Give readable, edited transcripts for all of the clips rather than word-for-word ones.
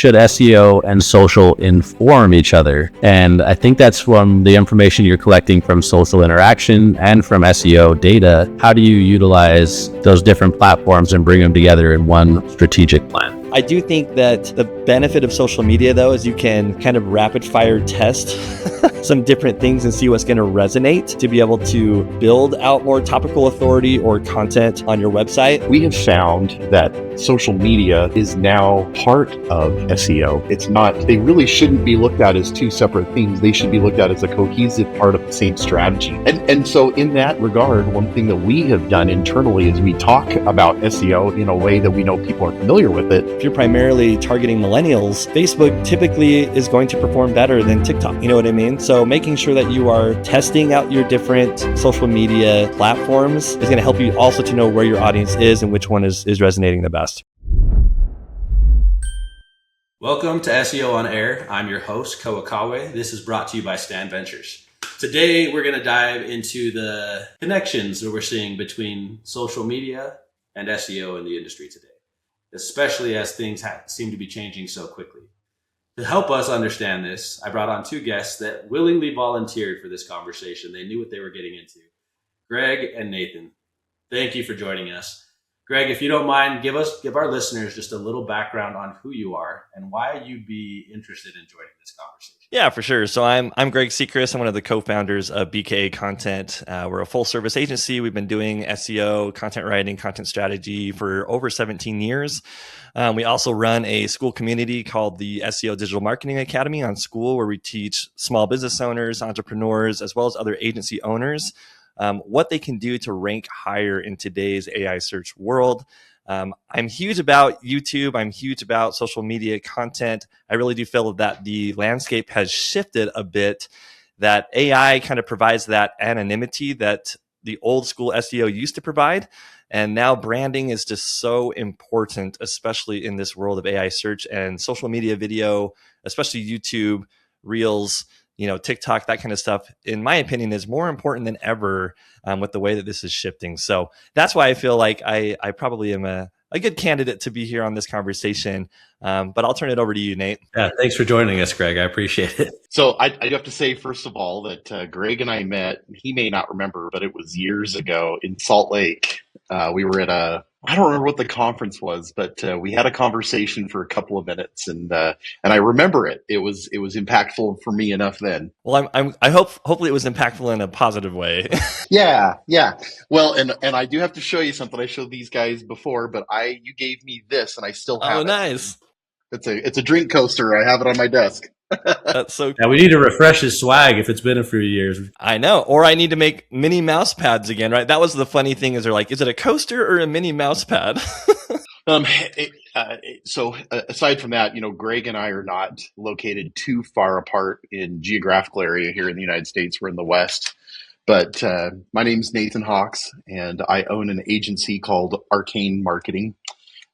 should SEO and social inform each other? And I think that's from the information you're collecting from social interaction and from SEO data. How do you utilize those different platforms and bring them together in one strategic plan? I do think that the benefit of social media, though, is you can kind of rapid fire test some different things and see what's going to resonate to be able to build out more topical authority or content on your website. We have found that social media is now part of SEO. It's not, they really shouldn't be looked at as two separate things. They should be looked at as a cohesive part of the same strategy. And so in that regard, one thing that we have done internally is we talk about SEO in a way that we know people are familiar with it. If you're primarily targeting millennials, Facebook typically is going to perform better than TikTok. You know what I mean? So making sure that you are testing out your different social media platforms is going to help you also to know where your audience is and which one is resonating the best. Welcome to SEO On-Air. I'm your host, Koa Kauwe. This is brought to you by Stan Ventures. Today, we're going to dive into the connections that we're seeing between social media and SEO in the industry today, especially as things seem to be changing so quickly. To help us understand this, I brought on two guests that willingly volunteered for this conversation. They knew what they were getting into. Greg and Nathan, thank you for joining us. Greg, if you don't mind, give our listeners just a little background on who you are and why you'd be interested in joining this conversation. Yeah, for sure. So I'm Greg Secrist. I'm one of the co-founders of BKA Content. We're a full service agency. We've been doing SEO, content writing, content strategy for over 17 years. We also run a school community called the SEO Digital Marketing Academy on School, where we teach small business owners, entrepreneurs, as well as other agency owners what they can do to rank higher in today's AI search world. I'm huge about YouTube. I'm huge about social media content. I really do feel that the landscape has shifted a bit, that AI kind of provides that anonymity that the old school SEO used to provide. And now branding is just so important, especially in this world of AI search and social media video, especially YouTube, Reels, TikTok, that kind of stuff, in my opinion, is more important than ever with the way that this is shifting. So that's why I feel like I probably am a good candidate to be here on this conversation. But I'll turn it over to you, Nate. Yeah, thanks for joining us, Greg. I appreciate it. So I do have to say, first of all, that Greg and I met, he may not remember, but it was years ago in Salt Lake. We were at I don't remember what the conference was, but we had a conversation for a couple of minutes, and I remember it. It was impactful for me enough then. Well, hopefully it was impactful in a positive way. Yeah. Well, and I do have to show you something. I showed these guys before, but you gave me this, and I still have it. Oh, nice. It's a drink coaster. I have it on my desk. That's so cool. Yeah, we need to refresh his swag if it's been a few years. I know. Or I need to make mini mouse pads again, right? That was the funny thing, is they're like, is it a coaster or a mini mouse pad? So aside from that, Greg and I are not located too far apart in geographical area here in the United States. We're in the West. But my name's Nathan Hawks, and I own an agency called Arcane Marketing.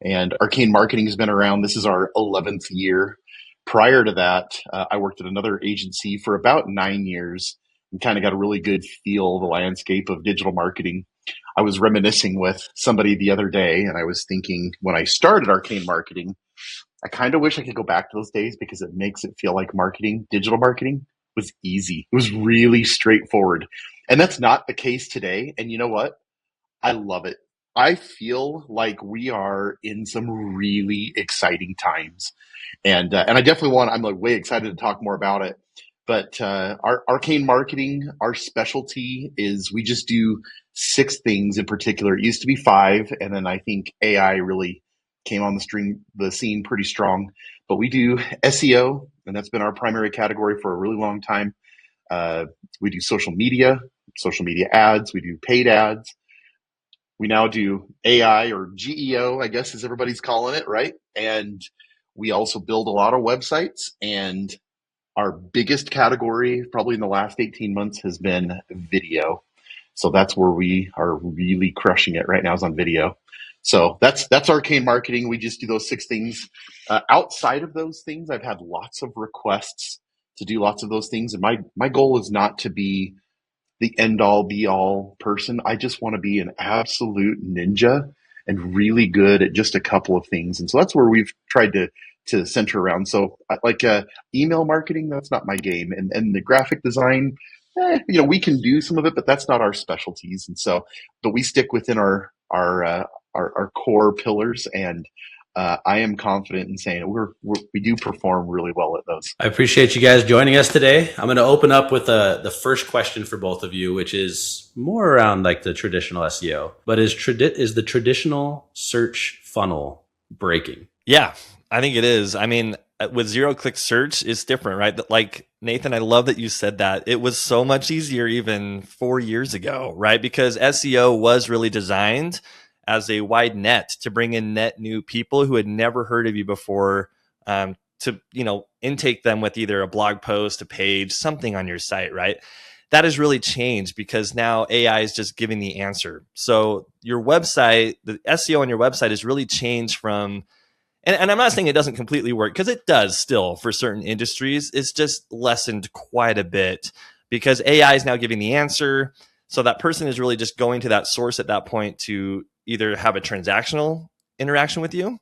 And Arcane Marketing has been around. This is our 11th year. Prior to that, I worked at another agency for about 9 years and kind of got a really good feel of the landscape of digital marketing. I was reminiscing with somebody the other day, and I was thinking, when I started Arcane Marketing, I kind of wish I could go back to those days, because it makes it feel like digital marketing was easy. It was really straightforward. And that's not the case today. And you know what? I love it. I feel like we are in some really exciting times. And I definitely I'm like way excited to talk more about it. But our Arcane Marketing, our specialty is we just do 6 things in particular. It used to be 5, and then I think AI really came on the scene pretty strong. But we do SEO, and that's been our primary category for a really long time. We do social media ads. We do paid ads. We now do AI, or GEO, I guess, as everybody's calling it, right? And we also build a lot of websites. And our biggest category, probably in the last 18 months, has been video. So that's where we are really crushing it right now, is on video. So that's Arcane Marketing. We just do those 6 things. Outside of those things, I've had lots of requests to do lots of those things. And my goal is not to be the end-all, be-all person. I just want to be an absolute ninja and really good at just a couple of things. And so that's where we've tried to to center around. So like email marketing, that's not my game. And the graphic design, we can do some of it, but that's not our specialties. And so, but we stick within our core pillars, and I am confident in saying we do perform really well at those. I appreciate you guys joining us today. I'm going to open up with the first question for both of you, which is more around like the traditional SEO. But is the traditional search funnel breaking? Yeah, I think it is. I mean, with zero-click search, it's different, right? Like, Nathan, I love that you said that. It was so much easier even 4 years ago, right? Because SEO was really designed as a wide net to bring in net new people who had never heard of you before, to intake them with either a blog post, a page, something on your site, right? That has really changed because now AI is just giving the answer. So your website, the SEO on your website has really changed from, and I'm not saying it doesn't completely work, because it does still for certain industries. It's just lessened quite a bit because AI is now giving the answer. So that person is really just going to that source at that point to either have a transactional interaction with you,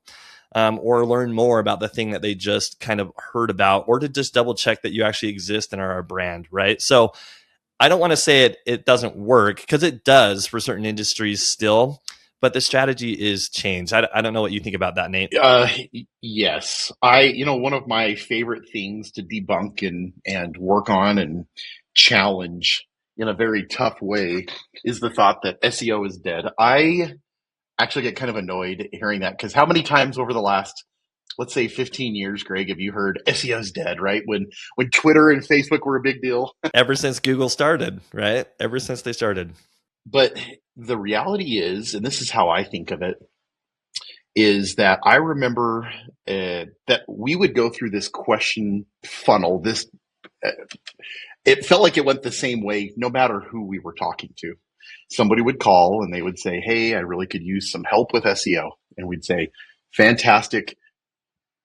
or learn more about the thing that they just kind of heard about, or to just double check that you actually exist and are a brand, right? So I don't want to say it doesn't work, because it does for certain industries still, but the strategy is changed. I don't know what you think about that, Nate. Yes. One of my favorite things to debunk and work on and challenge in a very tough way is the thought that SEO is dead. I actually get kind of annoyed hearing that, because how many times over the last, let's say 15 years, Greg, have you heard SEO's dead, right? When Twitter and Facebook were a big deal. Ever since Google started, right? Ever since they started. But the reality is, and this is how I think of it, is that I remember that we would go through this question funnel. It felt like it went the same way no matter who we were talking to. Somebody would call and they would say, "Hey, I really could use some help with SEO." And we'd say, "Fantastic.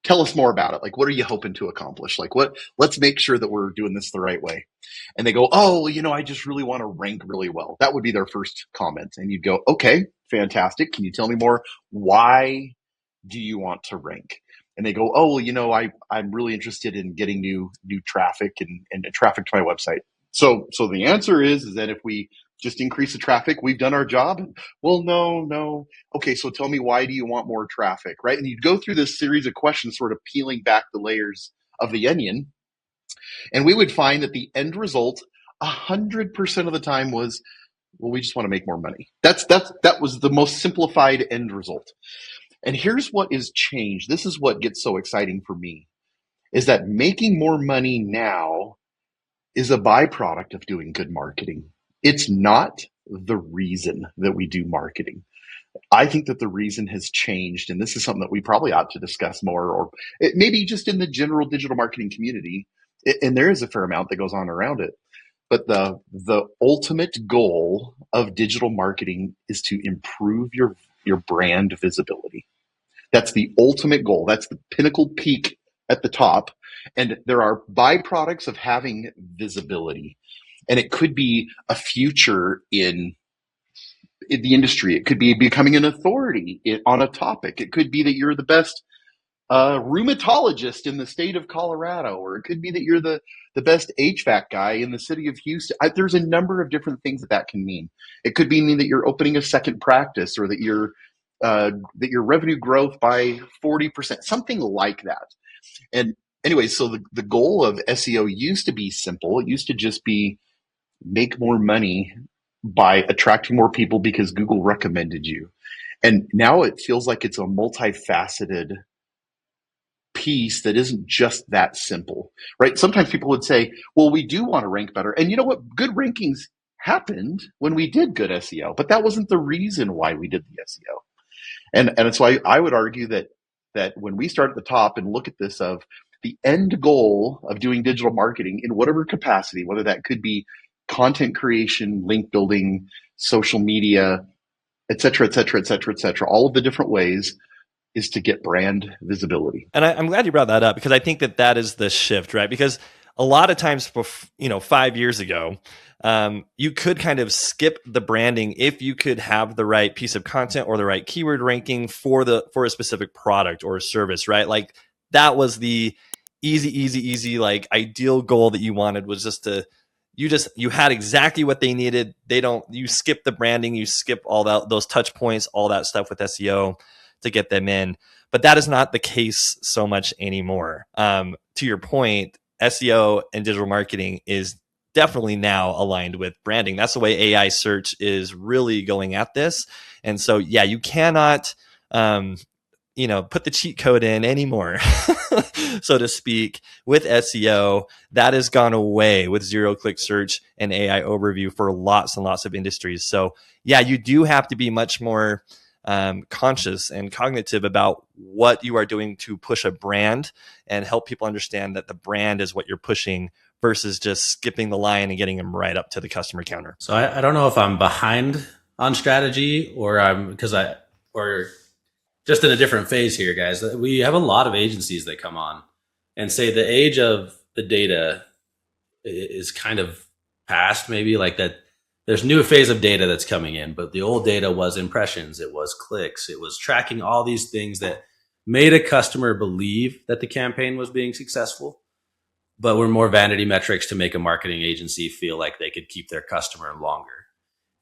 Tell us more about it. Like, what are you hoping to accomplish? Like, let's make sure that we're doing this the right way." And they go, "Oh, I just really want to rank really well." That would be their first comment. And you'd go, "Okay, fantastic. Can you tell me more? Why do you want to rank?" And they go, "Oh, well, I'm really interested in getting new traffic and traffic to my website." So the answer is that if we just increase the traffic, we've done our job. Well, no. Okay, so tell me, why do you want more traffic, right? And you'd go through this series of questions, sort of peeling back the layers of the onion. And we would find that the end result 100% of the time was, well, we just want to make more money. That was the most simplified end result. And here's what is changed. This is what gets so exciting for me, is that making more money now is a byproduct of doing good marketing. It's not the reason that we do marketing. I think that the reason has changed, and this is something that we probably ought to discuss more, or maybe just in the general digital marketing community. And there is a fair amount that goes on around it. But the ultimate goal of digital marketing is to improve your brand visibility. That's the ultimate goal. That's the pinnacle peak at the top. And there are byproducts of having visibility. And it could be a future in the industry. It could be becoming an authority on a topic. It could be that you're the best rheumatologist in the state of Colorado, or it could be that you're the best HVAC guy in the city of Houston. There's a number of different things that can mean. It could mean that you're opening a second practice, or that your revenue growth by 40%, something like that. And anyway, so the goal of SEO used to be simple. It used to just be make more money by attracting more people because Google recommended you. And now it feels like it's a multifaceted piece that isn't just that simple, right? Sometimes people would say, well, we do want to rank better. And you know what? Good rankings happened when we did good SEO, but that wasn't the reason why we did the SEO. And so I would argue that when we start at the top and look at this, of the end goal of doing digital marketing in whatever capacity, whether that could be content creation, link building, social media, et cetera, all of the different ways, is to get brand visibility. And I'm glad you brought that up, because I think that is the shift, right? Because a lot of times, 5 years ago, you could kind of skip the branding if you could have the right piece of content or the right keyword ranking for a specific product or service, right? Like that was the easy, like ideal goal that you wanted, was just to, you had exactly what they needed. You skip the branding, you skip all those touch points, all that stuff with SEO to get them in. But that is not the case so much anymore. To your point, SEO and digital marketing is definitely now aligned with branding. That's the way AI search is really going at this. And so, yeah, you cannot, put the cheat code in anymore, so to speak, with SEO. That has gone away with zero-click search and AI overview for lots and lots of industries. So, yeah, you do have to be much more conscious and cognitive about what you are doing to push a brand and help people understand that the brand is what you're pushing versus just skipping the line and getting them right up to the customer counter. So I don't know if I'm behind on strategy or or just in a different phase here, guys. We have a lot of agencies that come on and say the age of the data is kind of past, maybe, like that. There's a new phase of data that's coming in, but the old data was impressions, it was clicks, it was tracking all these things that made a customer believe that the campaign was being successful, but were more vanity metrics to make a marketing agency feel like they could keep their customer longer.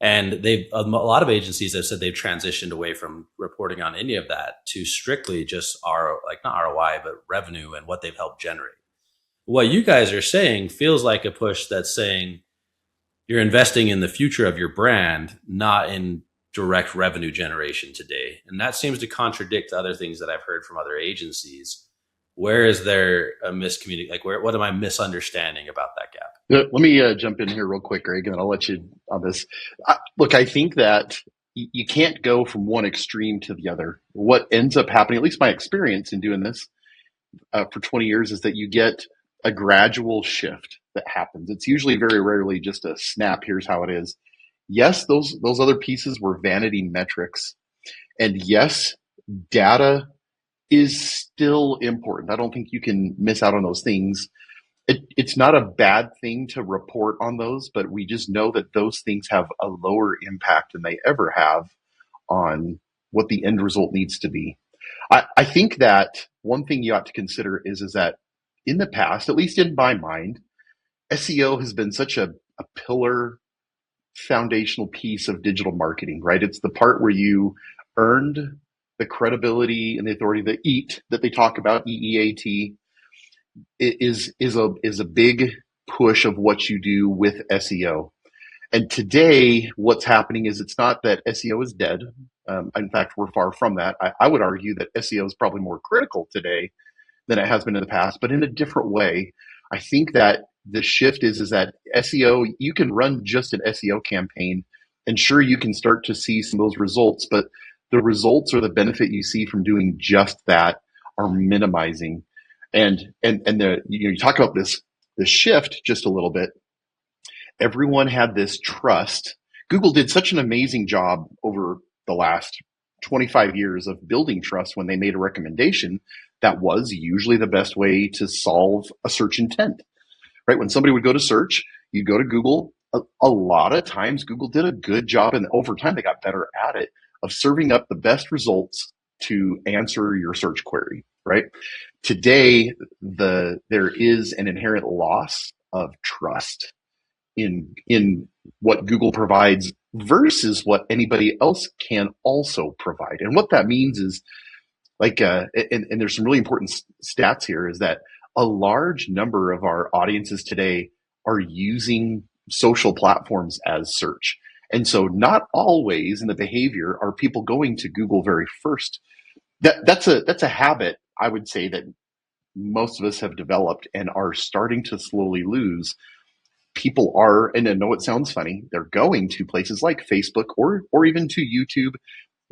And a lot of agencies have said they've transitioned away from reporting on any of that to strictly just not ROI, but revenue and what they've helped generate. What you guys are saying feels like a push that's saying you're investing in the future of your brand, not in direct revenue generation today. And that seems to contradict other things that I've heard from other agencies. Where is there a miscommunication? Like, what am I misunderstanding about that gap? Let me jump in here real quick, Greg, and then I'll let you on this. Look, I think that you can't go from one extreme to the other. What ends up happening, at least my experience in doing this for 20 years, is that you get a gradual shift that happens. It's usually very rarely just a snap, here's how it is. Yes, those other pieces were vanity metrics. And yes, data is still important. I don't think you can miss out on those things. It's not a bad thing to report on those, but we just know that those things have a lower impact than they ever have on what the end result needs to be. I think that one thing you ought to consider is that in the past, at least in my mind, SEO has been such a pillar, foundational piece of digital marketing, right? It's the part where you earned the credibility and the authority, the EAT that they talk about, EEAT, is a big push of what you do with SEO. And today, what's happening is it's not that SEO is dead. In fact, we're far from that. I would argue that SEO is probably more critical today than it has been in the past, but in a different way. I think that the shift is that SEO, you can run just an SEO campaign, and sure, you can start to see some of those results, but the results or the benefit you see from doing just that are minimizing. And you talk about this shift just a little bit. Everyone had this trust. Google did such an amazing job over the last 25 years of building trust when they made a recommendation that was usually the best way to solve a search intent, right? When somebody would go to search, you'd go to Google. A lot of times Google did a good job, and over time they got better at it, of serving up the best results to answer your search query, right? Today, there is an inherent loss of trust in what Google provides versus what anybody else can also provide. And what that means is, and there's some really important stats here, is that a large number of our audiences today are using social platforms as search. And so not always in the behavior are people going to Google very first. That's a habit, I would say, that most of us have developed and are starting to slowly lose. People are, and I know it sounds funny, they're going to places like Facebook or even to YouTube,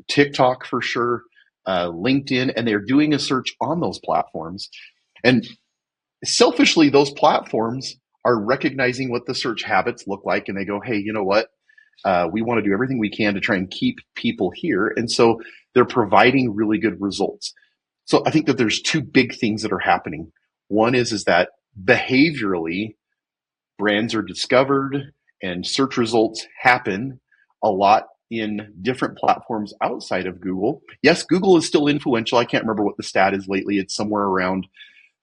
TikTok for sure, LinkedIn, and they're doing a search on those platforms. And selfishly, those platforms are recognizing what the search habits look like, and they go, hey, you know what? We want to do everything we can to try and keep people here. And so they're providing really good results. So I think that there's two big things that are happening. One is that behaviorally, brands are discovered and search results happen a lot in different platforms outside of Google. Yes, Google is still influential. I can't remember what the stat is lately. It's somewhere around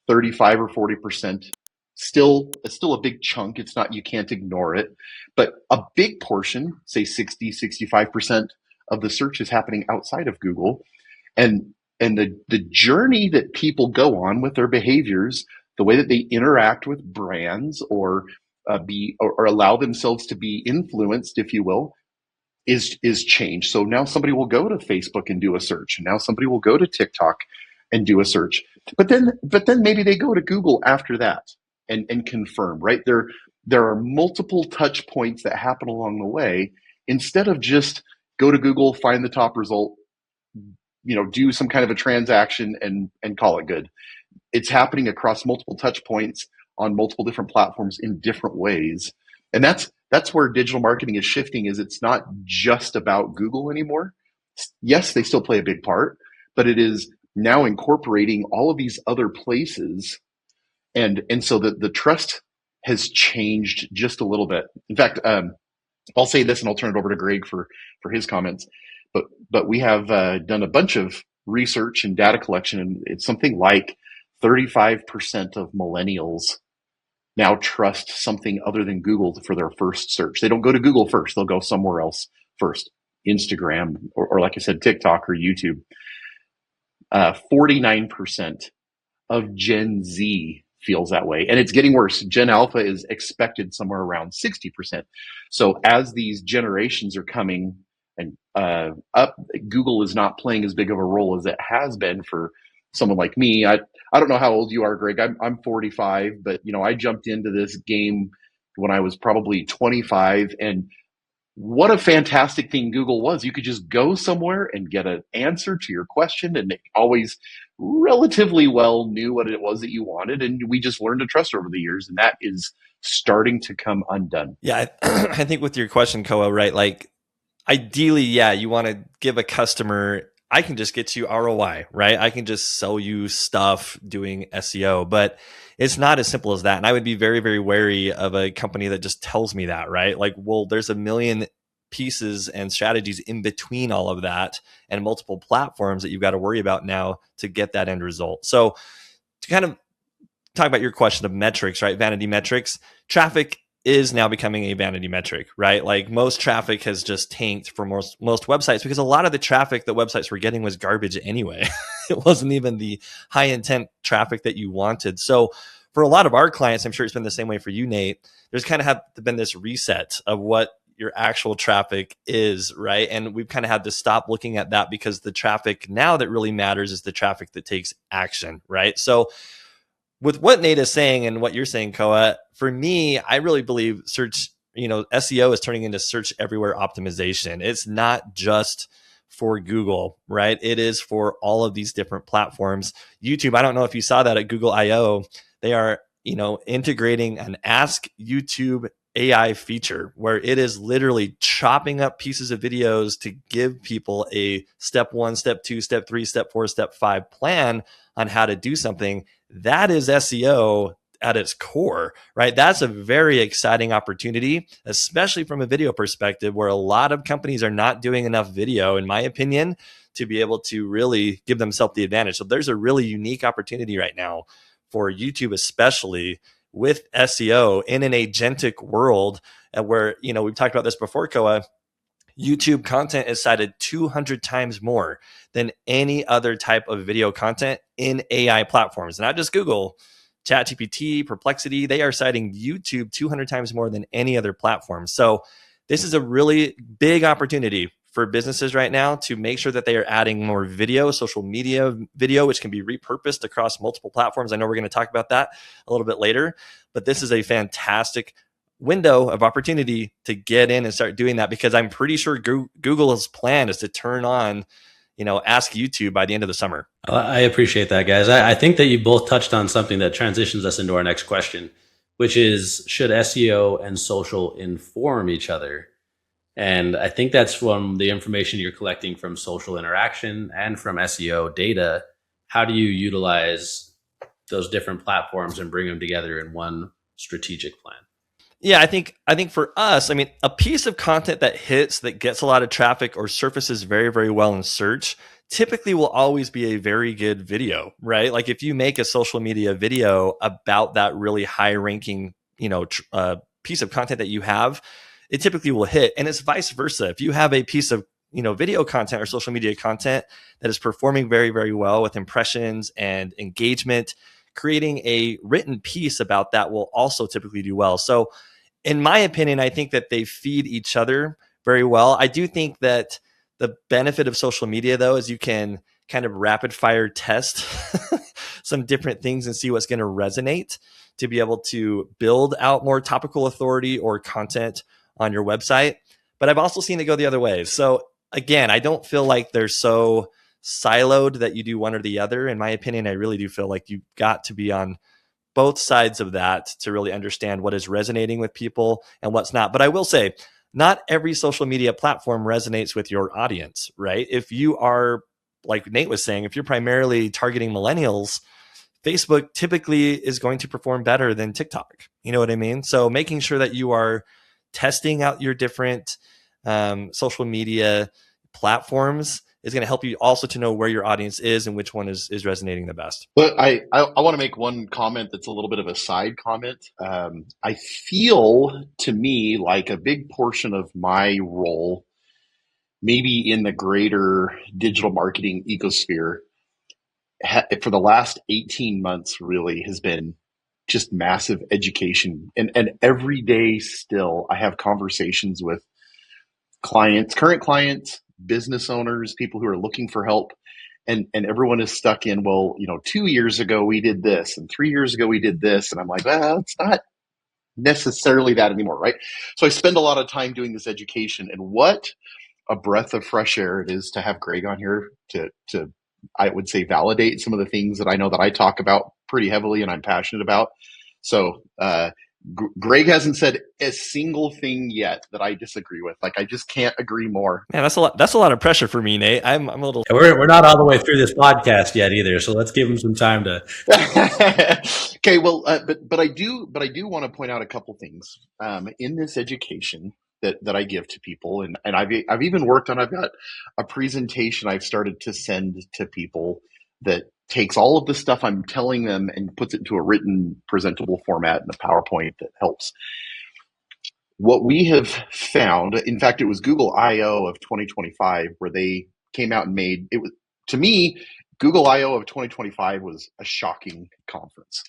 35 or 40%. It's still a big chunk. It's not, you can't ignore it. But a big portion, say 60, 65% of the search is happening outside of Google. And the journey that people go on with their behaviors, the way that they interact with brands or allow themselves to be influenced, if you will, is changed. So now somebody will go to Facebook and do a search. And now somebody will go to TikTok and do a search. But then maybe they go to Google after that and confirm, right? There are multiple touch points that happen along the way. Instead of just go to Google, find the top result, do some kind of a transaction and call it good. It's happening across multiple touch points on multiple different platforms in different ways. And that's where digital marketing is shifting, is it's not just about Google anymore. Yes, they still play a big part, but it is now incorporating all of these other places. And so the trust has changed just a little bit. In fact, I'll say this and I'll turn it over to Greg for his comments. But we have done a bunch of research and data collection, and it's something like 35% of millennials now trust something other than Google for their first search. They don't go to Google first. They'll go somewhere else first, Instagram, or like I said, TikTok or YouTube. 49% of Gen Z feels that way. And it's getting worse. Gen Alpha is expected somewhere around 60%. So as these generations are coming and up, Google is not playing as big of a role as it has been for someone like me. I don't know how old you are, Greg. I'm 45, but I jumped into this game when I was probably 25, and what a fantastic thing Google was. You could just go somewhere and get an answer to your question, and it always relatively well knew what it was that you wanted, and we just learned to trust over the years, and that is starting to come undone. Yeah, I think with your question, Koa, right? Like, ideally, yeah, you want to give a customer, I can just get you ROI, right? I can just sell you stuff doing SEO, but it's not as simple as that. And I would be very, very wary of a company that just tells me that, right? Like, well, there's a million pieces and strategies in between all of that and multiple platforms that you've got to worry about now to get that end result. So to kind of talk about your question of metrics, right? Vanity metrics, traffic is now becoming a vanity metric, right? Like, most traffic has just tanked for most websites because a lot of the traffic that websites were getting was garbage anyway. It wasn't even the high intent traffic that you wanted. So for a lot of our clients, I'm sure it's been the same way for you, Nate, there's kind of been this reset of what your actual traffic is, right? And we've kind of had to stop looking at that because the traffic now that really matters is the traffic that takes action, right? So with what Nate is saying and what you're saying, Koa, for me, I really believe search, SEO is turning into search everywhere optimization. It's not just for Google, right? It is for all of these different platforms. YouTube, I don't know if you saw that at Google I/O. They are, integrating an Ask YouTube AI feature where it is literally chopping up pieces of videos to give people a step 1, step 2, step 3, step 4, step 5 plan on how to do something. That is SEO at its core, right? That's a very exciting opportunity, especially from a video perspective, where a lot of companies are not doing enough video, in my opinion, to be able to really give themselves the advantage. So there's a really unique opportunity right now for YouTube, especially with SEO in an agentic world where, we've talked about this before, Koa, YouTube content is cited 200 times more than any other type of video content in AI platforms. Not just Google, ChatGPT, Perplexity, they are citing YouTube 200 times more than any other platform. So this is a really big opportunity for businesses right now to make sure that they are adding more video, social media video, which can be repurposed across multiple platforms. I know we're going to talk about that a little bit later, but this is a fantastic window of opportunity to get in and start doing that, because I'm pretty sure Google's plan is to turn on, Ask YouTube by the end of the summer. I appreciate that, guys. I think that you both touched on something that transitions us into our next question, which is, should SEO and social inform each other? And I think that's from the information you're collecting from social interaction and from SEO data. How do you utilize those different platforms and bring them together in one strategic plan? Yeah, I think for us, I mean, a piece of content that hits, that gets a lot of traffic or surfaces very, very well in search, typically will always be a very good video, right? Like if you make a social media video about that really high ranking, piece of content that you have, it typically will hit. And it's vice versa. If you have a piece of, video content or social media content that is performing very, very well with impressions and engagement, creating a written piece about that will also typically do well. So in my opinion, I think that they feed each other very well. I do think that the benefit of social media, though, is you can kind of rapid fire test some different things and see what's going to resonate to be able to build out more topical authority or content on your website. But I've also seen it go the other way. So again, I don't feel like they're so siloed that you do one or the other. In my opinion, I really do feel like you've got to be on both sides of that to really understand what is resonating with people and what's not. But I will say, not every social media platform resonates with your audience, right? If you are, like Nate was saying, if you're primarily targeting millennials, Facebook typically is going to perform better than TikTok. You know what I mean? So making sure that you are testing out your different social media platforms is going to help you also to know where your audience is and which one is resonating the best. But I want to make one comment that's a little bit of a side comment. I feel to me like a big portion of my role, maybe in the greater digital marketing ecosphere, for the last 18 months really has been just massive education. And every day still, I have conversations with clients, current clients, business owners, people who are looking for help. And everyone is stuck in, well, 2 years ago we did this and 3 years ago we did this. And I'm like, well, it's not necessarily that anymore, right? So I spend a lot of time doing this education, and what a breath of fresh air it is to have Greg on here to I would say validate some of the things that I know that I talk about pretty heavily and I'm passionate about. So Greg hasn't said a single thing yet that I disagree with. Like, I just can't agree more. Man, that's a lot. That's a lot of pressure for me, Nate. I'm a little. We're not all the way through this podcast yet either, so let's give him some time to. Okay, well, but I do want to point out a couple things in this education that I give to people, and I've even worked on. I've got a presentation I've started to send to people that takes all of the stuff I'm telling them and puts it into a written, presentable format in a PowerPoint that helps. What we have found, in fact, it was Google I/O of 2025 where they came out and made it. Was, to me, Google I/O of 2025 was a shocking conference,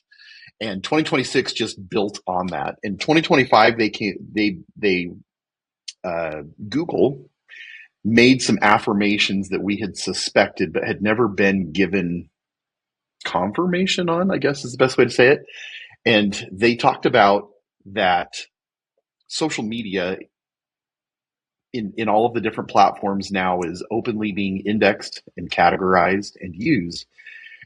and 2026 just built on that. In 2025, Google made some affirmations that we had suspected but had never been given confirmation on, I guess is the best way to say it. And they talked about that social media in all of the different platforms now is openly being indexed and categorized and used.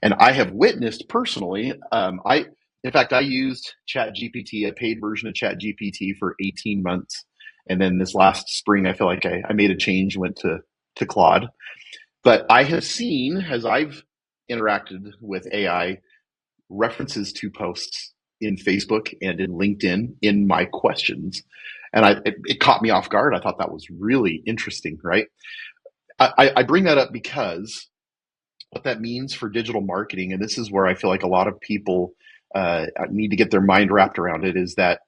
And I have witnessed personally, in fact, I used ChatGPT, a paid version of ChatGPT for 18 months. And then this last spring, I feel like I made a change, went to Claude. But I have seen, as I've interacted with AI, references to posts in Facebook and in LinkedIn in my questions. And it caught me off guard. I thought that was really interesting, right? I bring that up because what that means for digital marketing, and this is where I feel like a lot of people need to get their mind wrapped around it, is that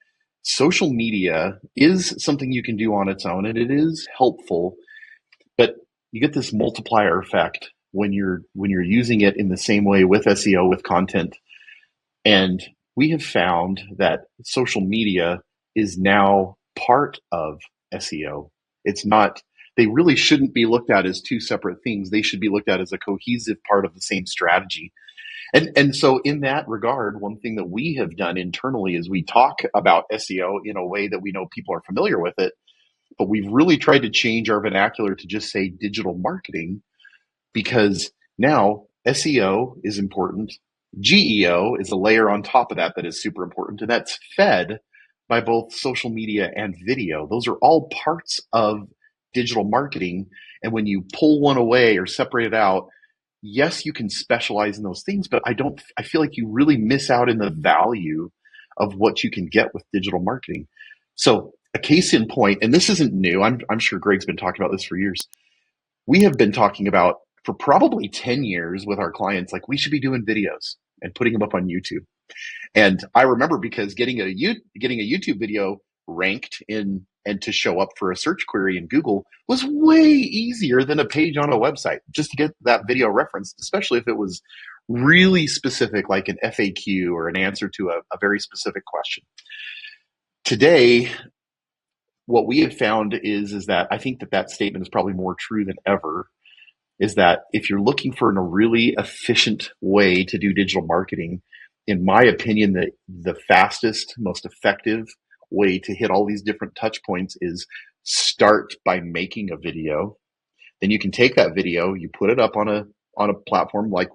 social media is something you can do on its own, and it is helpful, but you get this multiplier effect when you're using it in the same way with SEO, with content. And we have found that social media is now part of SEO. It's not, they really shouldn't be looked at as two separate things. They should be looked at as a cohesive part of the same strategy. And so in that regard, one thing that we have done internally is we talk about SEO in a way that we know people are familiar with it, but we've really tried to change our vernacular to just say digital marketing, because now SEO is important. GEO is a layer on top of that is super important, and that's fed by both social media and video. Those are all parts of digital marketing, and when you pull one away or separate it out, yes, you can specialize in those things, but I feel like you really miss out in the value of what you can get with digital marketing. So a case in point, and this isn't new. I'm sure Greg's been talking about this for years. We have been talking about for probably 10 years with our clients, like we should be doing videos and putting them up on YouTube. And I remember because getting a YouTube video ranked in and to show up for a search query in Google was way easier than a page on a website just to get that video referenced, especially if it was really specific, like an FAQ or an answer to a very specific question. Today, what we have found is that I think that statement is probably more true than ever, is that if you're looking for a really efficient way to do digital marketing, in my opinion, the fastest, most effective way to hit all these different touch points is start by making a video. Then you can take that video, you put it up on a platform, like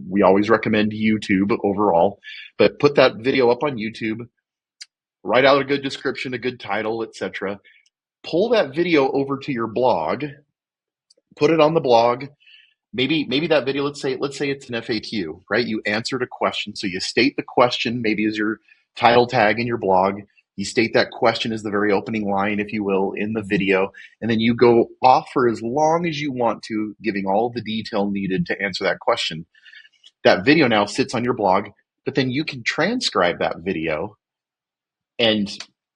we always recommend YouTube overall, but put that video up on YouTube, write out a good description, a good title, etc. Pull that video over to your blog, put it on the blog. Maybe that video, let's say it's an FAQ, right? You answered a question. So you state the question, maybe as your title tag in your blog. You state that question as the very opening line, if you will, in the video. And then you go off for as long as you want to, giving all the detail needed to answer that question. That video now sits on your blog, but then you can transcribe that video. And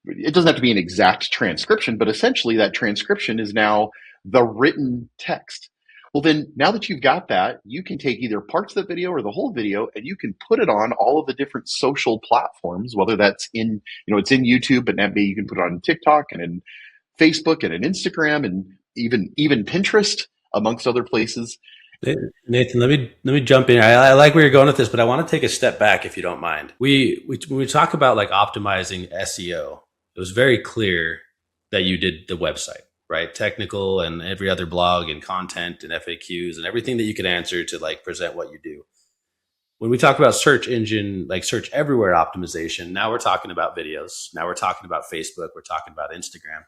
it doesn't have to be an exact transcription, but essentially that transcription is now the written text. Well, then now that you've got that, you can take either parts of the video or the whole video, and you can put it on all of the different social platforms, whether that's it's in YouTube, but maybe you can put it on TikTok and in Facebook and in Instagram and even Pinterest, amongst other places. Nathan, let me jump in. I like where you're going with this, but I want to take a step back if you don't mind. When we talk about like optimizing SEO, it was very clear that you did the website, right? Technical and every other blog and content and FAQs and everything that you could answer to like present what you do. When we talk about search engine, like search everywhere optimization, now we're talking about videos. Now we're talking about Facebook. We're talking about Instagram.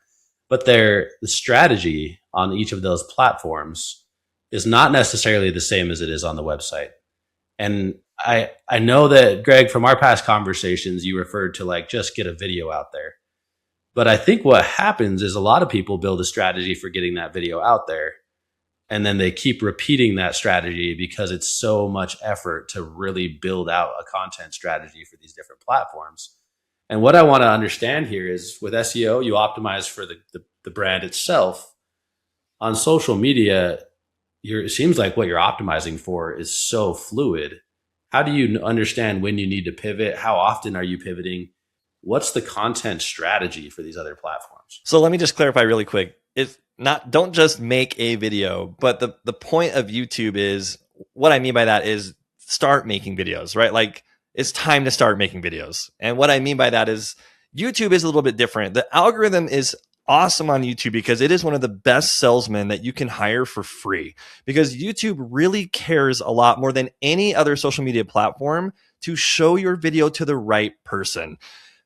But the strategy on each of those platforms is not necessarily the same as it is on the website. And I know that, Greg, from our past conversations, you referred to like just get a video out there. But I think what happens is a lot of people build a strategy for getting that video out there, and then they keep repeating that strategy because it's so much effort to really build out a content strategy for these different platforms. And what I want to understand here is with SEO, you optimize for the brand itself. On social media, it seems like what you're optimizing for is so fluid. How do you understand when you need to pivot? How often are you pivoting? What's the content strategy for these other platforms? So let me just clarify really quick. Don't just make a video, but the point of YouTube is, what I mean by that is start making videos, right? Like it's time to start making videos. And what I mean by that is YouTube is a little bit different. The algorithm is awesome on YouTube because it is one of the best salesmen that you can hire for free, because YouTube really cares a lot more than any other social media platform to show your video to the right person.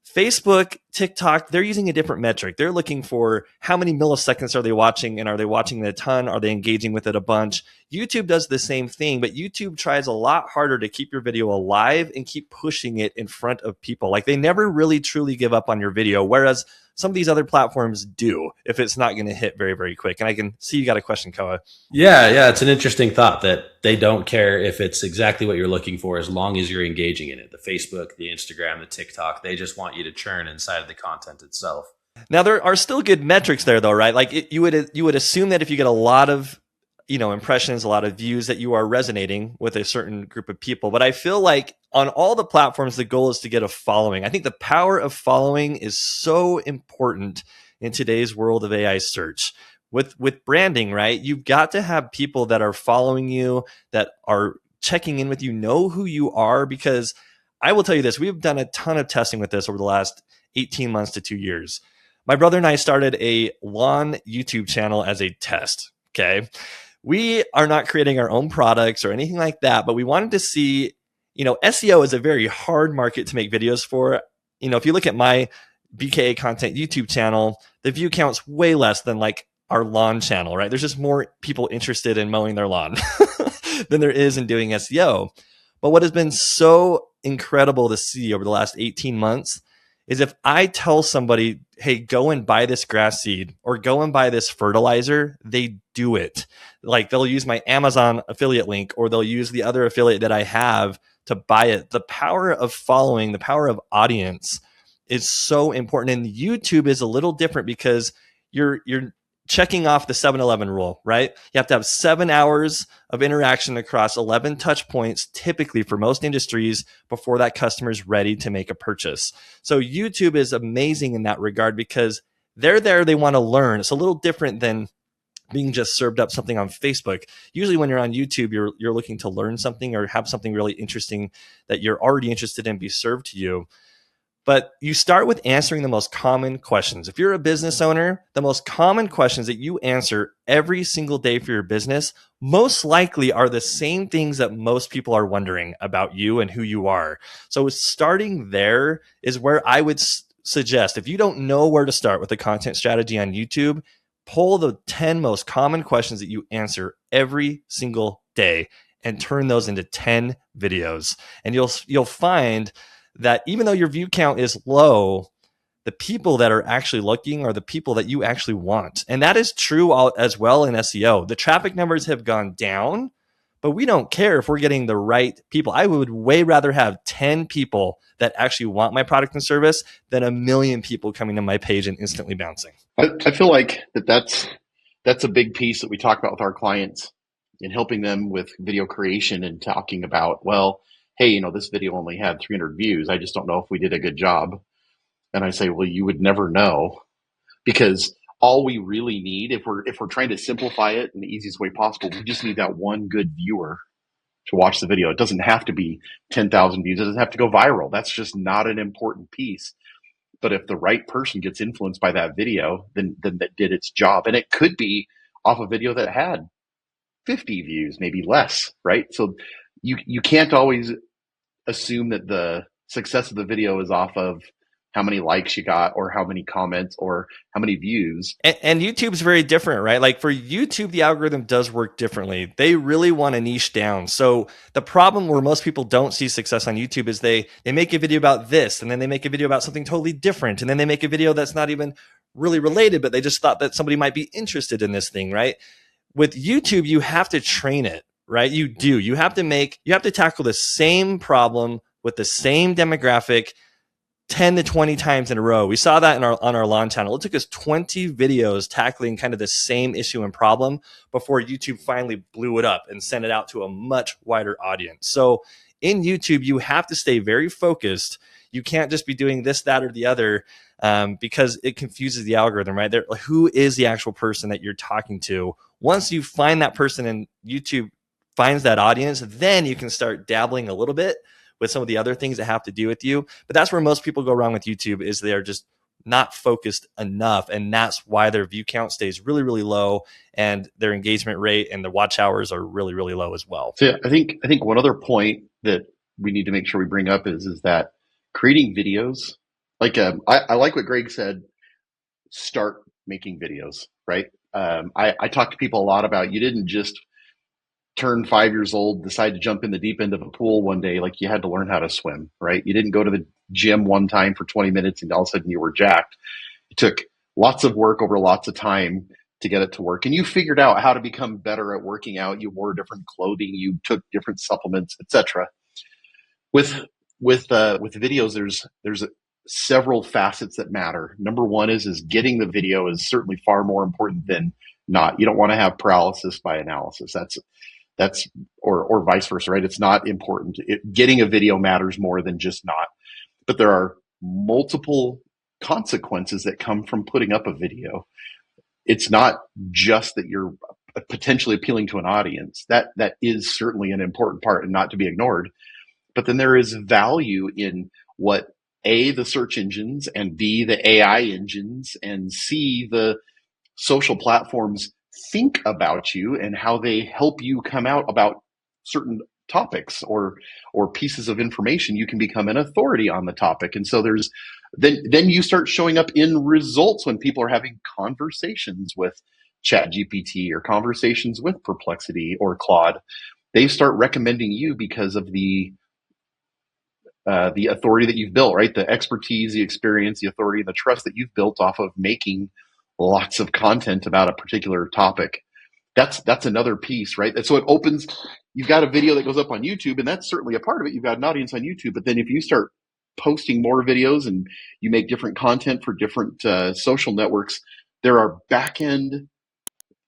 Facebook, TikTok, they're using a different metric. They're looking for how many milliseconds are they watching, and are they watching it a ton? Are they engaging with it a bunch? YouTube does the same thing, but YouTube tries a lot harder to keep your video alive and keep pushing it in front of people. Like they never really truly give up on your video, whereas some of these other platforms do if it's not going to hit very, very quick. And I can see you got a question, Koa. Yeah. It's an interesting thought that they don't care if it's exactly what you're looking for as long as you're engaging in it. The Facebook, the Instagram, the TikTok, they just want you to churn inside of the content itself. Now, there are still good metrics there, though, right? Like you would assume that if you get a lot of impressions, a lot of views, that you are resonating with a certain group of people. But I feel like on all the platforms, the goal is to get a following. I think the power of following is so important in today's world of AI search. With branding, right? You've got to have people that are following you, that are checking in with you, know who you are, because I will tell you this, we've done a ton of testing with this over the last 18 months to 2 years. My brother and I started a lawn YouTube channel as a test, okay? We are not creating our own products or anything like that, but we wanted to see, SEO is a very hard market to make videos for. If you look at my BKA Content YouTube channel, the view count's way less than like our lawn channel, right? There's just more people interested in mowing their lawn than there is in doing SEO. But what has been so incredible to see over the last 18 months is if I tell somebody hey, go and buy this grass seed or go and buy this fertilizer, they do it. Like they'll use my Amazon affiliate link or they'll use the other affiliate that I have to buy it. The power of following, the power of audience is so important. And YouTube is a little different because you're checking off the 7-Eleven rule, right? You have to have 7 hours of interaction across 11 touch points, typically for most industries, before that customer is ready to make a purchase. So YouTube is amazing in that regard because they're there, they want to learn. It's a little different than being just served up something on Facebook. Usually when you're on YouTube, you're looking to learn something or have something really interesting that you're already interested in be served to you. But you start with answering the most common questions. If you're a business owner, the most common questions that you answer every single day for your business most likely are the same things that most people are wondering about you and who you are. So starting there is where I would suggest, if you don't know where to start with a content strategy on YouTube, pull the 10 most common questions that you answer every single day and turn those into 10 videos. And you'll find that even though your view count is low, the people that are actually looking are the people that you actually want. And that is true as well in SEO. The traffic numbers have gone down, but we don't care if we're getting the right people. I would way rather have 10 people that actually want my product and service than 1 million people coming to my page and instantly bouncing. I feel like that's a big piece that we talk about with our clients in helping them with video creation and talking about, well, hey, this video only had 300 views. I just don't know if we did a good job. And I say, well, you would never know, because all we really need, if we're trying to simplify it in the easiest way possible, we just need that one good viewer to watch the video. It doesn't have to be 10,000 views. It doesn't have to go viral. That's just not an important piece. But if the right person gets influenced by that video, then that did its job. And it could be off a video that had 50 views, maybe less, right? So you can't always assume that the success of the video is off of how many likes you got or how many comments or how many views. And YouTube's very different, right? Like for YouTube, the algorithm does work differently. They really want to niche down. So the problem where most people don't see success on YouTube is they make a video about this, and then they make a video about something totally different. And then they make a video that's not even really related, but they just thought that somebody might be interested in this thing, right? With YouTube, you have to train it, right? You do. You have to tackle the same problem with the same demographic 10 to 20 times in a row. We saw that on our lawn channel. It took us 20 videos tackling kind of the same issue and problem before YouTube finally blew it up and sent it out to a much wider audience. So in YouTube, you have to stay very focused. You can't just be doing this, that, or the other because it confuses the algorithm, right? Who is the actual person that you're talking to? Once you find that person and YouTube finds that audience, then you can start dabbling a little bit with some of the other things that have to do with you. But that's where most people go wrong with YouTube, is they're just not focused enough. And that's why their view count stays really, really low, and their engagement rate and the watch hours are really, really low as well. So I think one other point that we need to make sure we bring up is that creating videos, like I like what Greg said, start making videos, right? I talk to people a lot about, you didn't just turn 5 years old, decide to jump in the deep end of a pool one day, like you had to learn how to swim, right? You didn't go to the gym one time for 20 minutes and all of a sudden you were jacked. It took lots of work over lots of time to get it to work. And you figured out how to become better at working out. You wore different clothing, you took different supplements, etc. With videos, there's several facets that matter. Number one is getting the video is certainly far more important than not. You don't want to have paralysis by analysis. That's or vice versa, right? It's not important. Getting a video matters more than just not. But there are multiple consequences that come from putting up a video. It's not just that you're potentially appealing to an audience. That is certainly an important part and not to be ignored. But then there is value in what A, the search engines, and B, the AI engines, and C, the social platforms think about you and how they help you come out about certain topics or pieces of information. You can become an authority on the topic. And so then you start showing up in results when people are having conversations with ChatGPT or conversations with Perplexity or Claude. They start recommending you because of the the authority that you've built, right? The expertise, the experience, the authority, and the trust that you've built off of making lots of content about a particular topic. That's another piece, right? And so it opens, you've got a video that goes up on YouTube, and that's certainly a part of it. You've got an audience on YouTube, but then if you start posting more videos and you make different content for different social networks, there are back-end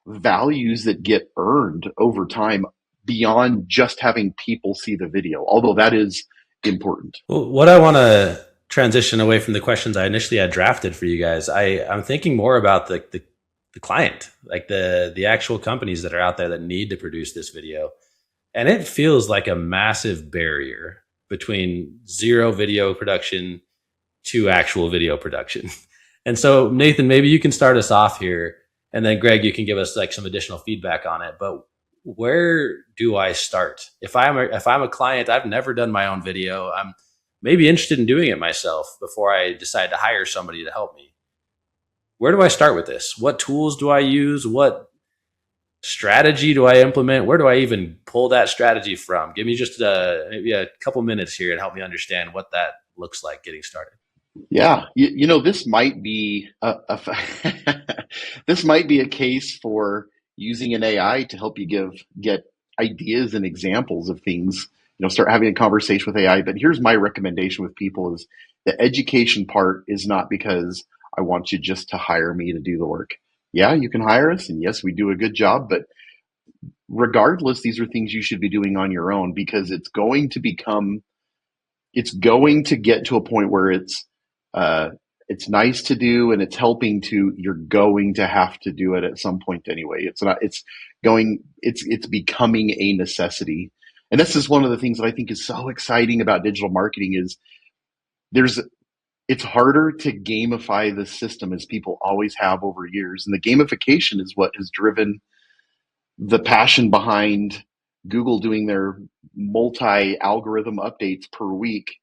values that get earned over time beyond just having people see the video, although that is important. Well, what I want to transition away from the questions I initially had drafted for you guys, I'm thinking more about the client, like the actual companies that are out there that need to produce this video. And it feels like a massive barrier between zero video production to actual video production. And so, Nathan, maybe you can start us off here, and then Greg, you can give us like some additional feedback on it. But where do I start? If I'm a client, I've never done my own video. I'm maybe interested in doing it myself before I decide to hire somebody to help me. Where do I start with this? What tools do I use? What strategy do I implement? Where do I even pull that strategy from? Give me just maybe a couple minutes here and help me understand what that looks like getting started. Yeah, this might be this might be a case for using an AI to help you get ideas and examples of things. Start having a conversation with AI. But here's my recommendation with people: is the education part is not because I want you just to hire me to do the work. Yeah, you can hire us, and yes, we do a good job. But regardless, these are things you should be doing on your own, because it's going to get to a point where it's nice to do and it's helping to, you're going to have to do it at some point anyway. It's becoming a necessity. And this is one of the things that I think is so exciting about digital marketing is it's harder to gamify the system as people always have over years. And the gamification is what has driven the passion behind Google doing their multi-algorithm updates per week,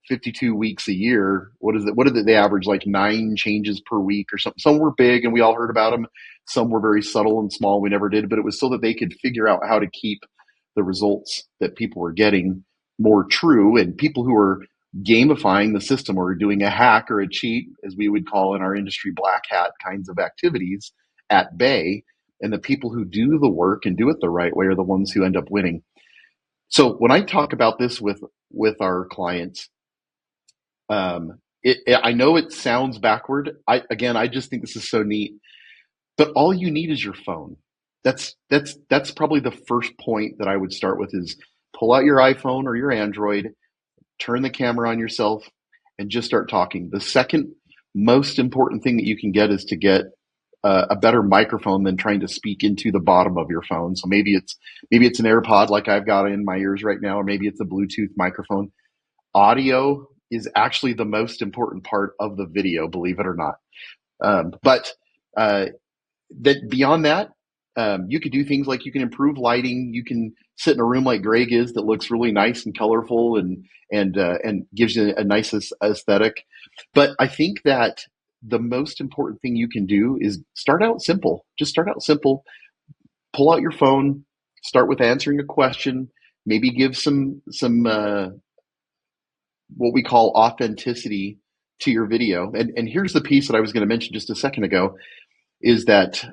52 weeks a year. What is it? What did they average? Like 9 changes per week or something. Some were big and we all heard about them. Some were very subtle and small. We never did, but it was so that they could figure out how to keep the results that people were getting more true. And people who were gamifying the system or doing a hack or a cheat, as we would call in our industry, black hat kinds of activities, at bay. And the people who do the work and do it the right way are the ones who end up winning. So when I talk about this with our clients, I know it sounds backward. I just think this is so neat. But all you need is your phone. That's probably the first point that I would start with: is pull out your iPhone or your Android, turn the camera on yourself, and just start talking. The second most important thing that you can get is to get a better microphone than trying to speak into the bottom of your phone. So maybe it's an AirPod like I've got in my ears right now, or maybe it's a Bluetooth microphone. Audio is actually the most important part of the video, believe it or not. But beyond that, you could do things like you can improve lighting. You can sit in a room like Greg is that looks really nice and colorful and gives you a nice aesthetic. But I think that the most important thing you can do is start out simple. Just start out simple. Pull out your phone. Start with answering a question. Maybe give some what we call authenticity to your video. And here's the piece that I was going to mention just a second ago, is that,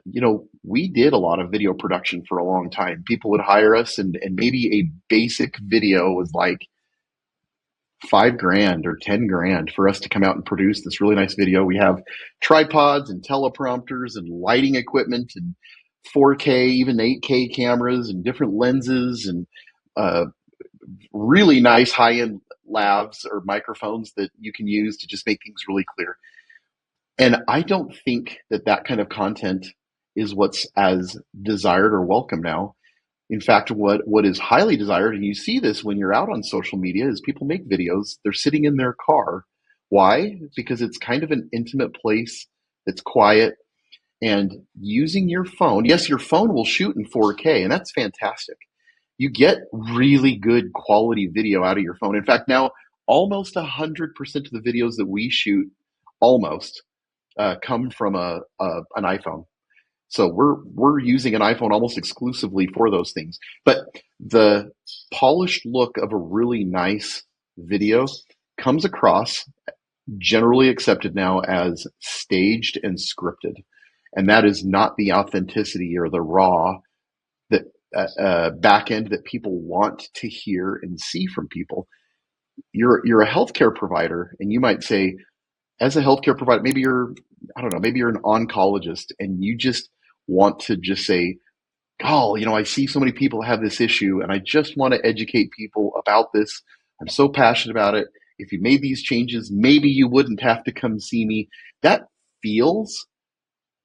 we did a lot of video production for a long time. People would hire us and maybe a basic video was like $5,000 or $10,000 for us to come out and produce this really nice video. We have tripods and teleprompters and lighting equipment and 4K, even 8K cameras and different lenses and really nice high-end lavs or microphones that you can use to just make things really clear. And I don't think that kind of content is what's as desired or welcome now. In fact, what is highly desired, and you see this when you're out on social media, is people make videos. They're sitting in their car. Why? Because it's kind of an intimate place that's quiet, and using your phone. Yes, your phone will shoot in 4K, and that's fantastic. You get really good quality video out of your phone. In fact, now almost 100% of the videos that we shoot come from an iPhone. So we're using an iPhone almost exclusively for those things. But the polished look of a really nice video comes across, generally accepted now, as staged and scripted. And that is not the authenticity or the raw that back end that people want to hear and see from people. You're a healthcare provider, and you might say, as a healthcare provider, maybe you're, I don't know, maybe you're an oncologist, and you just want to just say, oh, I see so many people have this issue, and I just want to educate people about this. I'm so passionate about it. If you made these changes, maybe you wouldn't have to come see me. That feels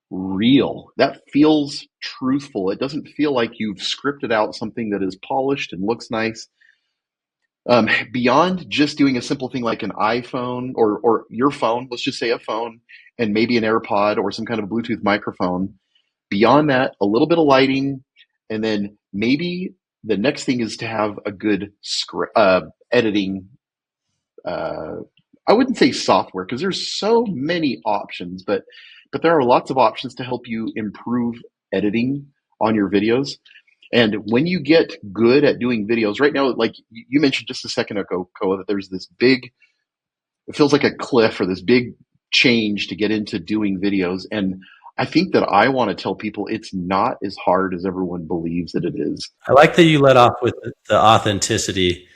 real. That feels truthful. It doesn't feel like you've scripted out something that is polished and looks nice. Beyond just doing a simple thing like an iPhone or your phone, let's just say a phone, and maybe an AirPod or some kind of Bluetooth microphone. Beyond that, a little bit of lighting, and then maybe the next thing is to have a good script, editing. I wouldn't say software, because there's so many options, but there are lots of options to help you improve editing on your videos. And when you get good at doing videos, right now, like you mentioned just a second ago, Koa, that there's this big, it feels like a cliff or this big change to get into doing videos. And I think that I want to tell people it's not as hard as everyone believes that it is. I like that you let off with the authenticity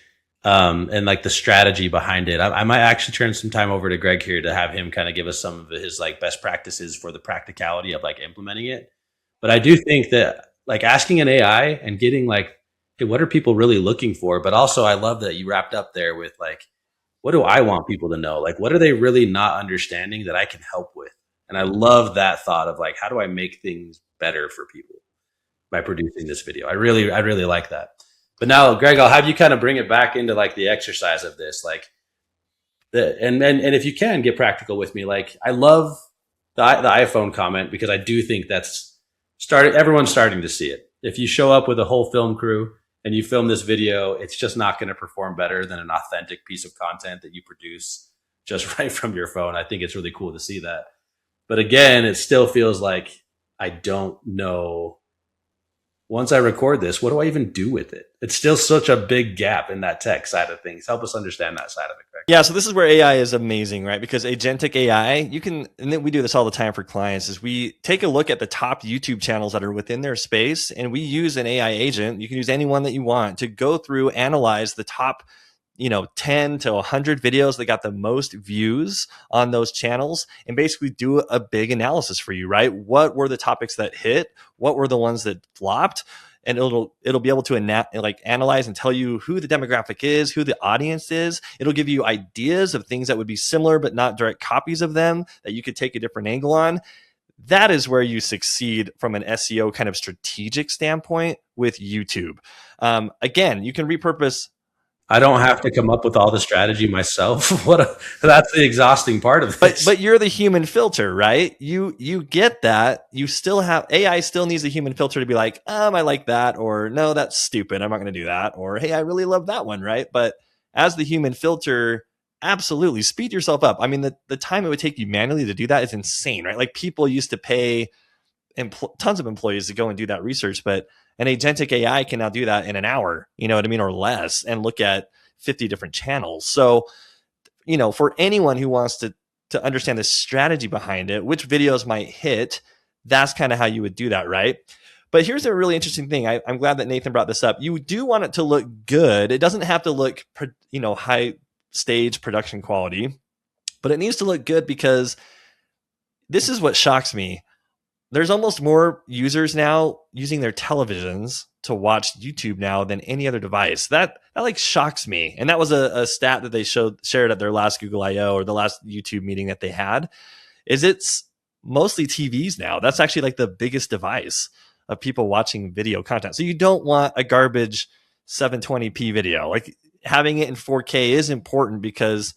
and like the strategy behind it. I might actually turn some time over to Greg here to have him kind of give us some of his like best practices for the practicality of like implementing it. But I do think that like asking an AI and getting like, hey, what are people really looking for? But also I love that you wrapped up there with like, what do I want people to know? Like, what are they really not understanding that I can help with? And I love that thought of like, how do I make things better for people by producing this video? I really like that. But now, Greg, I'll have you kind of bring it back into like the exercise of this, like and if you can get practical with me, like I love the iPhone comment, because I do think that's everyone's starting to see it. If you show up with a whole film crew and you film this video, it's just not going to perform better than an authentic piece of content that you produce just right from your phone. I think it's really cool to see that. But again, it still feels like I don't know, once I record this, what do I even do with it? It's still such a big gap in that tech side of things. Help us understand that side of it, Greg. Yeah, so this is where AI is amazing, right? Because agentic AI, you can, and then we do this all the time for clients, is we take a look at the top YouTube channels that are within their space, and we use an AI agent. You can use anyone that you want to go through, analyze the top 10 to 100 videos that got the most views on those channels, and basically do a big analysis for you, right? What were the topics that hit? What were the ones that flopped? And it'll be able to analyze and tell you who the demographic is, who the audience is. It'll give you ideas of things that would be similar but not direct copies of them that you could take a different angle on. That is where you succeed from an SEO kind of strategic standpoint with YouTube. Again, you can repurpose. I don't have to come up with all the strategy myself. That's the exhausting part of this. But you're the human filter, right? You get that. You still have AI still needs a human filter to be like, I like that, or no, that's stupid, I'm not going to do that, or hey, I really love that one, right? But as the human filter, absolutely speed yourself up. I mean, the time it would take you manually to do that is insane, right? Like people used to pay tons of employees to go and do that research, but an agentic AI can now do that in an hour, you know what I mean, or less, and look at 50 different channels. So, for anyone who wants to understand the strategy behind it, which videos might hit, that's kind of how you would do that, right? But here's a really interesting thing. I'm glad that Nathan brought this up. You do want it to look good. It doesn't have to look, high stage production quality, but it needs to look good, because this is what shocks me. There's almost more users now using their televisions to watch YouTube now than any other device. That like shocks me. And that was a stat that they shared at their last Google I/O, or the last YouTube meeting that they had, is it's mostly TVs now. That's actually like the biggest device of people watching video content. So you don't want a garbage 720p video. Like having it in 4K is important, because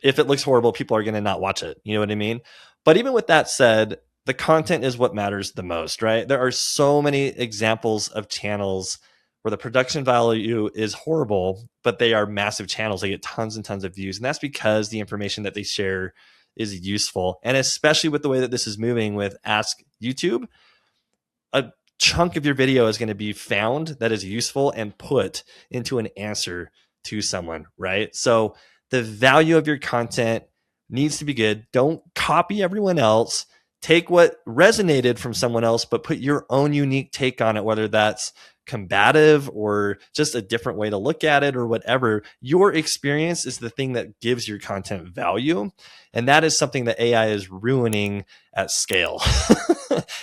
if it looks horrible, people are going to not watch it. You know what I mean? But even with that said, the content is what matters the most, right? There are so many examples of channels where the production value is horrible, but they are massive channels. They get tons and tons of views. And that's because the information that they share is useful. And especially with the way that this is moving with Ask YouTube, a chunk of your video is going to be found that is useful and put into an answer to someone, right? So the value of your content needs to be good. Don't copy everyone else. Take what resonated from someone else, but put your own unique take on it, whether that's combative or just a different way to look at it or whatever. Your experience is the thing that gives your content value. And that is something that AI is ruining at scale.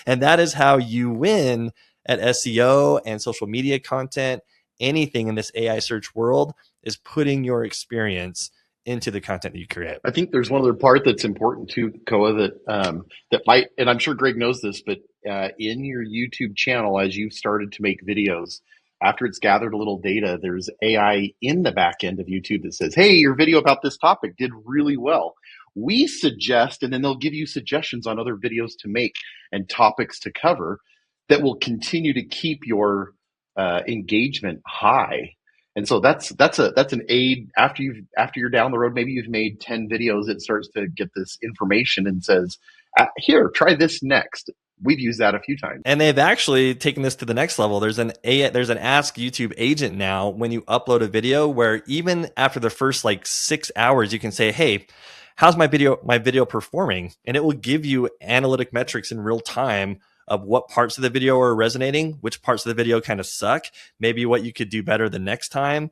And that is how you win at SEO and social media content. Anything in this AI search world is putting your experience into the content that you create. I think there's one other part that's important too, Koa, that might, and I'm sure Greg knows this, but in your YouTube channel, as you've started to make videos, after it's gathered a little data, there's AI in the back end of YouTube that says, hey, your video about this topic did really well. We suggest, and then they'll give you suggestions on other videos to make and topics to cover that will continue to keep your engagement high. And so that's an aid after you're down the road. Maybe you've made 10 videos. It starts to get this information and says, "Here, try this next." We've used that a few times, and they've actually taken this to the next level. There's an Ask YouTube agent now when you upload a video, where even after the first like 6 hours, you can say, "Hey, how's my video performing?" And it will give you analytic metrics in real time of what parts of the video are resonating, which parts of the video kind of suck, maybe what you could do better the next time,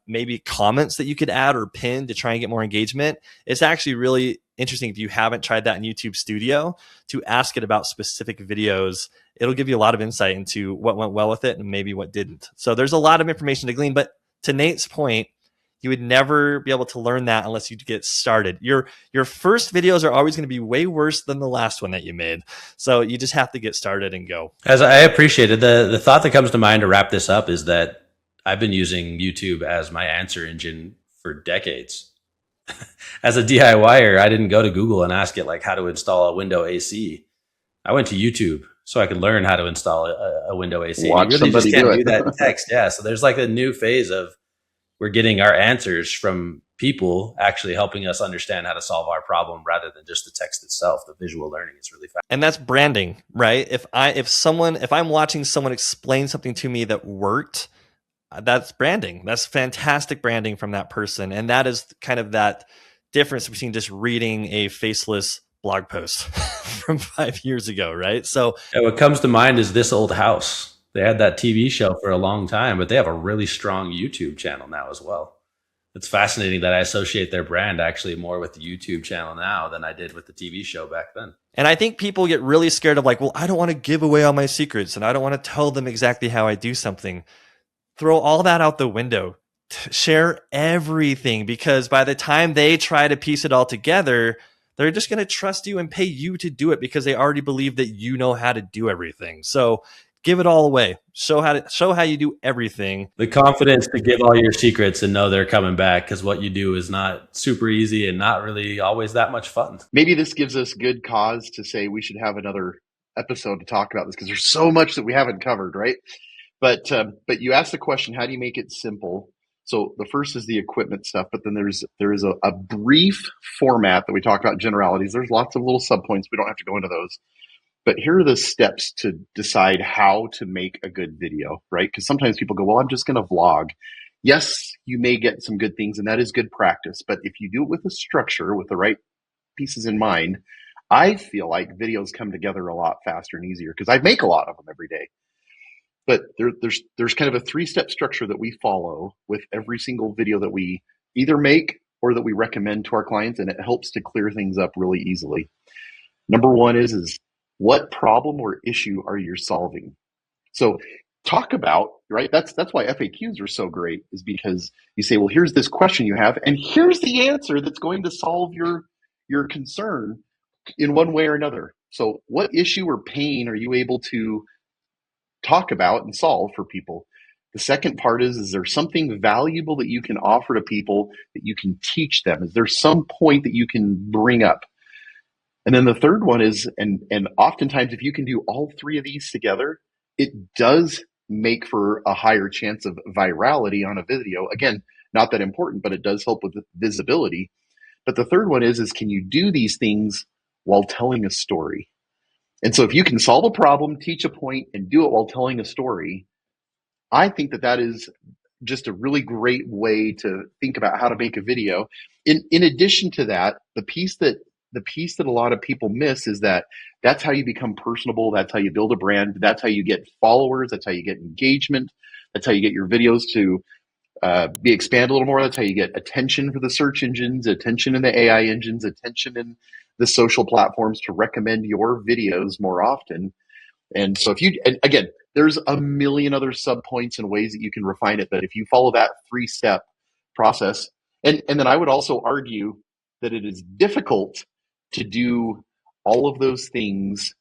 maybe comments that you could add or pin to try and get more engagement. It's actually really interesting if you haven't tried that in YouTube Studio to ask it about specific videos. It'll give you a lot of insight into what went well with it and maybe what didn't. So there's a lot of information to glean, but to Nate's point, you would never be able to learn that unless you get started. Your first videos are always going to be way worse than the last one that you made. So you just have to get started and go. As I appreciated, the thought that comes to mind to wrap this up is that I've been using YouTube as my answer engine for decades. As a DIYer, I didn't go to Google and ask it like how to install a window AC. I went to YouTube so I could learn how to install a window AC. Watch you really just somebody can't do do that in text. Yeah. So there's like a new phase of we're getting our answers from people actually helping us understand how to solve our problem rather than just the text itself. The visual learning is really fast. And that's branding, right? If I'm watching someone explain something to me that worked, that's branding. That's fantastic branding from that person. And that is kind of that difference between just reading a faceless blog post from 5 years ago, right? So what comes to mind is This Old House. They had that TV show for a long time, but they have a really strong YouTube channel now as well. It's fascinating that I associate their brand actually more with the YouTube channel now than I did with the TV show back then. And I think people get really scared of like, well, I don't want to give away all my secrets and I don't want to tell them exactly how I do something. Throw all that out the window. Share everything, because by the time they try to piece it all together, they're just going to trust you and pay you to do it because they already believe that you know how to do everything. So give it all away. Show how you do everything. The confidence to give all your secrets and know they're coming back, because what you do is not super easy and not really always that much fun. Maybe this gives us good cause to say we should have another episode to talk about this, because there's so much that we haven't covered, right? But you asked the question, how do you make it simple? So the first is the equipment stuff, but then there is a brief format that we talk about, generalities. There's lots of little subpoints. We don't have to go into those. But here are the steps to decide how to make a good video, right? Because sometimes people go, well, I'm just going to vlog. Yes, you may get some good things, and that is good practice. But if you do it with a structure, with the right pieces in mind, I feel like videos come together a lot faster and easier because I make a lot of them every day. But there's kind of a 3-step structure that we follow with every single video that we either make or that we recommend to our clients, and it helps to clear things up really easily. Number one is what problem or issue are you solving? So talk about, right? That's why FAQs are so great, is because you say, well, here's this question you have, and here's the answer that's going to solve your concern in one way or another. So what issue or pain are you able to talk about and solve for people? The second part is there something valuable that you can offer to people that you can teach them? Is there some point that you can bring up? And then the third one is, and oftentimes if you can do all three of these together, it does make for a higher chance of virality on a video. Again, not that important, but it does help with visibility. But the third one is can you do these things while telling a story? And so if you can solve a problem, teach a point, and do it while telling a story, I think that is just a really great way to think about how to make a video. In addition to that, the piece that a lot of people miss is that that's how you become personable. That's how you build a brand. That's how you get followers. That's how you get engagement. That's how you get your videos to be expand a little more. That's how you get attention for the search engines, attention in the AI engines, attention in the social platforms to recommend your videos more often. And so and again, there's a million other sub points and ways that you can refine it. But if you follow that 3-step process, and then I would also argue that it is difficult to do all of those things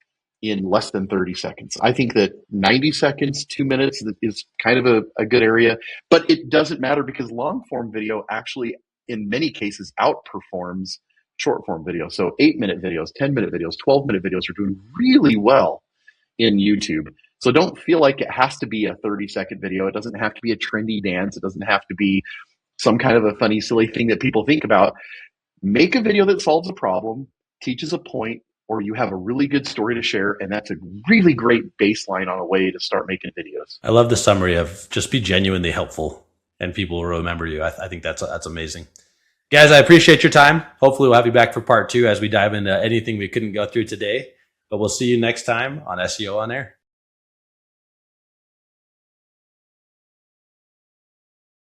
in less than 30 seconds. I think that 90 seconds, 2 minutes is kind of a good area, but it doesn't matter because long form video actually, in many cases, outperforms short form video. So 8-minute videos, 10-minute videos, 12-minute videos are doing really well in YouTube. So don't feel like it has to be a 30-second video. It doesn't have to be a trendy dance. It doesn't have to be some kind of a funny, silly thing that people think about. Make a video that solves a problem, teaches a point, or you have a really good story to share, and that's a really great baseline on a way to start making videos. I love the summary of just be genuinely helpful and people will remember you. I think that's amazing. Guys, I appreciate your time. Hopefully we'll have you back for part 2 as we dive into anything we couldn't go through today. But we'll see you next time on SEO On Air.